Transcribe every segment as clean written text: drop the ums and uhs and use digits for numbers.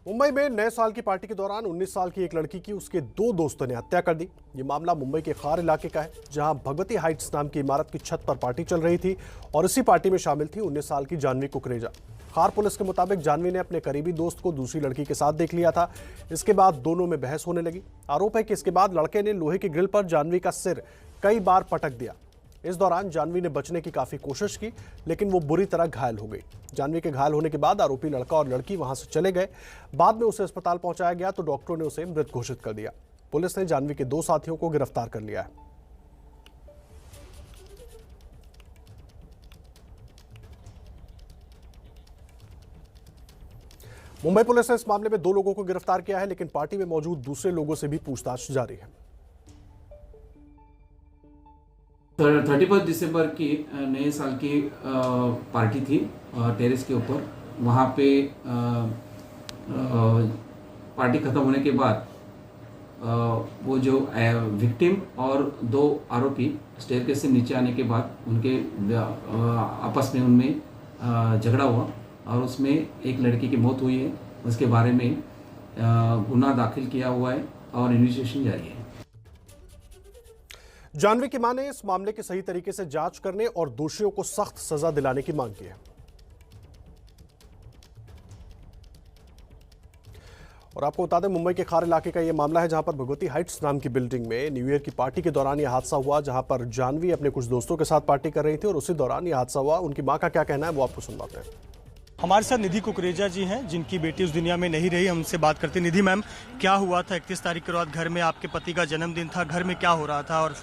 मुंबई में नए साल की पार्टी के दौरान 19 साल की एक लड़की की उसके दो दोस्तों ने हत्या कर दी। ये मामला मुंबई के खार इलाके का है, जहां भगवती हाइट्स नाम की इमारत की छत पर पार्टी चल रही थी और इसी पार्टी में शामिल थी 19 साल की जानवी कुकरेजा। खार पुलिस के मुताबिक जानवी ने अपने करीबी दोस्त को दूसरी लड़की के साथ देख लिया था। इसके बाद दोनों में बहस होने लगी। आरोप है कि इसके बाद लड़के ने लोहे की ग्रिल पर जानवी का सिर कई बार पटक दिया। इस दौरान जानवी ने बचने की काफी कोशिश की, लेकिन वो बुरी तरह घायल हो गई। जानवी के घायल होने के बाद आरोपी लड़का और लड़की वहां से चले गए। बाद में उसे अस्पताल पहुंचाया गया तो डॉक्टरों ने उसे मृत घोषित कर दिया। पुलिस ने जानवी के दो साथियों को गिरफ्तार कर लिया है। मुंबई पुलिस ने इस मामले में 2 लोगों को गिरफ्तार किया है, लेकिन पार्टी में मौजूद दूसरे लोगों से भी पूछताछ जारी है। 31 दिसंबर की नए साल की पार्टी थी टेरेस के ऊपर। वहाँ पे पार्टी ख़त्म होने के बाद वो जो विक्टिम और 2 आरोपी स्टेयरकेस से नीचे आने के बाद उनके आपस में उनमें झगड़ा हुआ और उसमें एक लड़की की मौत हुई है। उसके बारे में गुनाह दाखिल किया हुआ है और इन्वेस्टिगेशन जारी है। जानवी की मां ने इस मामले की सही तरीके से जांच करने और दोषियों को सख्त सजा दिलाने की मांग की है। और आपको बता दें, मुंबई के खार इलाके का यह मामला है, जहां पर भगवती हाइट्स नाम की बिल्डिंग में न्यू ईयर की पार्टी के दौरान यह हादसा हुआ, जहां पर जानवी अपने कुछ दोस्तों के साथ पार्टी कर रही थी और उसी दौरान यह हादसा हुआ। उनकी मां का क्या कहना है वो आपको सुनवाते हैं। हमारे साथ निधि कुकरेजा जी हैं, जिनकी बेटी उस दुनिया में नहीं रही। हमसे बात करते। निधि मैम, क्या हुआ था 31 तारीख के बाद? घर में आपके पति का जन्मदिन था, घर में क्या हो रहा था? और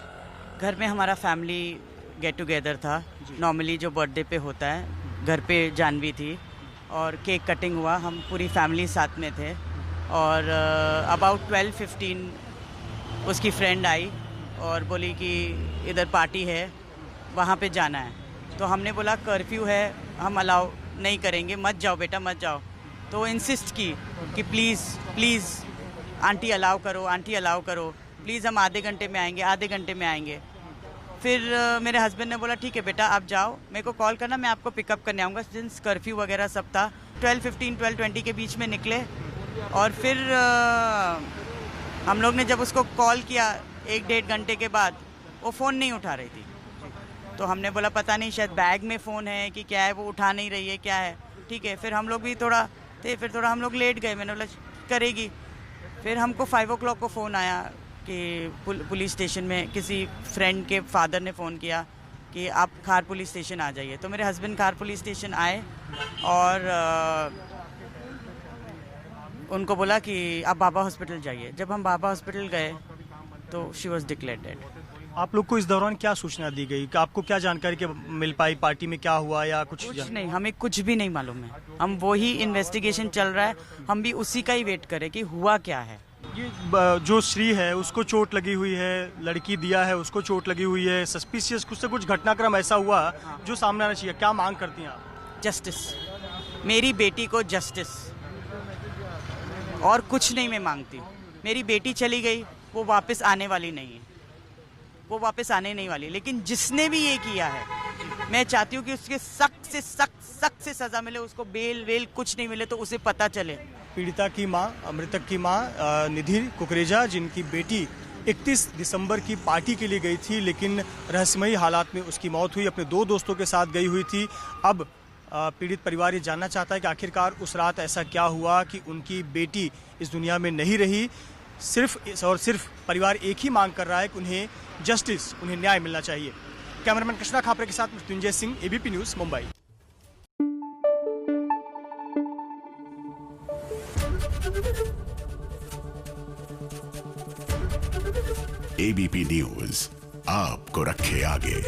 घर में हमारा फैमिली गेट टुगेदर था, नॉर्मली जो बर्थडे पे होता है। घर पे जानवी थी और केक कटिंग हुआ, हम पूरी फैमिली साथ में थे। और अबाउट 12:15 उसकी फ्रेंड आई और बोली कि इधर पार्टी है, वहाँ पे जाना है। तो हमने बोला कर्फ्यू है, हम अलाउ नहीं करेंगे, मत जाओ बेटा मत जाओ। तो इंसिस्ट की कि प्लीज़ आंटी अलाउ करो, आंटी अलाउ करो, प्लीज़ हम आधे घंटे में आएंगे, आधे घंटे में आएंगे। फिर मेरे हस्बैंड ने बोला ठीक है बेटा आप जाओ, मेरे को कॉल करना, मैं आपको पिकअप करने आऊँगा। सिंस कर्फ्यू वगैरह सब था, 12:15 12:20 के बीच में निकले। और फिर हम लोग ने जब उसको कॉल किया 1-1.5 घंटे के बाद, वो फ़ोन नहीं उठा रही थी। तो हमने बोला पता नहीं शायद बैग में फ़ोन है कि क्या है, वो उठा नहीं रही है, क्या है। ठीक है, फिर हम लोग भी थोड़ा थे, फिर थोड़ा हम लोग लेट गए। मैंने बोला करेगी। फिर हमको 5 o'clock को फ़ोन आया कि पुलिस स्टेशन में किसी फ्रेंड के फादर ने फ़ोन किया कि आप खार पुलिस स्टेशन आ जाइए। तो मेरे हस्बैंड खार पुलिस स्टेशन आए और उनको बोला कि आप बाबा हॉस्पिटल जाइए। जब हम बाबा हॉस्पिटल गए तो शी वॉज डिक्लेयर्ड डेड। आप लोग को इस दौरान क्या सूचना दी गई? कि आपको क्या जानकारी मिल पाई? पार्टी में क्या हुआ या कुछ नहीं, हमें कुछ भी नहीं मालूम है। हम वही इन्वेस्टिगेशन चल रहा है, हम भी उसी का ही वेट करें कि हुआ क्या है। ये जो श्री है उसको चोट लगी हुई है, लड़की दिया है उसको चोट लगी हुई है। सस्पिशियस कुछ से कुछ घटनाक्रम ऐसा हुआ जो सामने आना चाहिए। क्या मांग करती हैं आप? जस्टिस, मेरी बेटी को जस्टिस, और कुछ नहीं मैं मांगती। मेरी बेटी चली गई, वो वापस आने वाली नहीं है, वो वापस आने नहीं वाली। लेकिन जिसने भी ये किया है, मैं चाहती हूँ कि उसके सख्त से सजा मिले, उसको बेल वेल कुछ नहीं मिले तो उसे पता चले। पीड़िता की मां, मृतक की मां निधि कुकरेजा, जिनकी बेटी 31 दिसंबर की पार्टी के लिए गई थी, लेकिन रहस्यमयी हालात में उसकी मौत हुई। अपने 2 दोस्तों के साथ गई हुई थी। अब पीड़ित परिवार ये जानना चाहता है कि आखिरकार उस रात ऐसा क्या हुआ कि उनकी बेटी इस दुनिया में नहीं रही। सिर्फ परिवार एक ही मांग कर रहा है कि उन्हें जस्टिस, उन्हें न्याय मिलना चाहिए। कैमरामैन कृष्णा खापरे के साथ Mrityunjay Singh, ABP news, Mumbai. ABP news आपको रखे आगे।